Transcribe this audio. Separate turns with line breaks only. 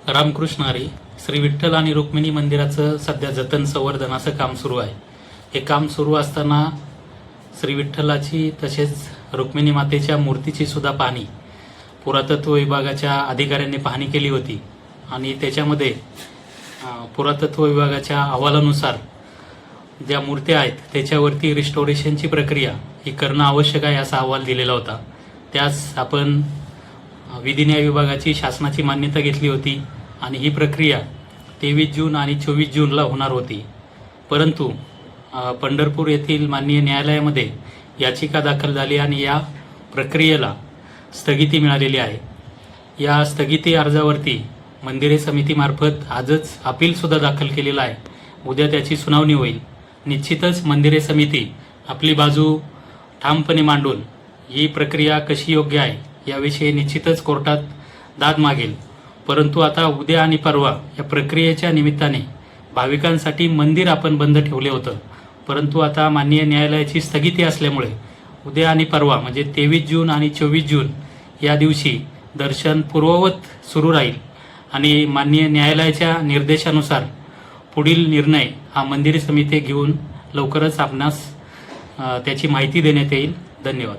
रामकृष्ण हरी. श्री विठ्ठल आणि रुक्मिणी मंदिराचं सध्या जतन संवर्धनाचं काम सुरू आहे. हे काम सुरू असताना श्री विठ्ठलाची तसेच रुक्मिणी मातेच्या मूर्तीची सुद्धा पाहणी पुरातत्व विभागाच्या अधिकाऱ्यांनी पाहणी केली होती आणि त्याच्यामध्ये पुरातत्व विभागाच्या अहवालानुसार ज्या मूर्त्या आहेत त्याच्यावरती रिस्टोरेशनची प्रक्रिया ही करणं आवश्यक आहे असा अहवाल दिलेला होता. त्यास आपण विधी न्याय विभागाची शासनाची मान्यता घेतली होती आणि ही प्रक्रिया 23 जून आणि 24 जूनला होणार होती. परंतु पंढरपूर येथील माननीय न्यायालयामध्ये याचिका दाखल झाली आणि या प्रक्रियेला स्थगिती मिळालेली आहे. या स्थगिती अर्जावरती मंदिरे समितीमार्फत आजच अपीलसुद्धा दाखल केलेलं आहे. उद्या त्याची सुनावणी होईल. निश्चितच मंदिरे समिती आपली बाजू ठामपणे मांडून ही प्रक्रिया कशी योग्य आहे याविषयी निश्चितच कोर्टात दाद मागेल. परंतु आता उद्या आणि परवा या प्रक्रियेच्या निमित्ताने भाविकांसाठी मंदिर आपण बंद ठेवले होतं. परंतु आता माननीय न्यायालयाची स्थगिती असल्यामुळे उद्या आणि परवा म्हणजे 23 जून आणि 24 जून या दिवशी दर्शन पूर्ववत सुरू राहील आणि माननीय न्यायालयाच्या निर्देशानुसार पुढील निर्णय हा मंदिर समिती घेऊन लवकरच आपणास त्याची माहिती देण्यात येईल. धन्यवाद.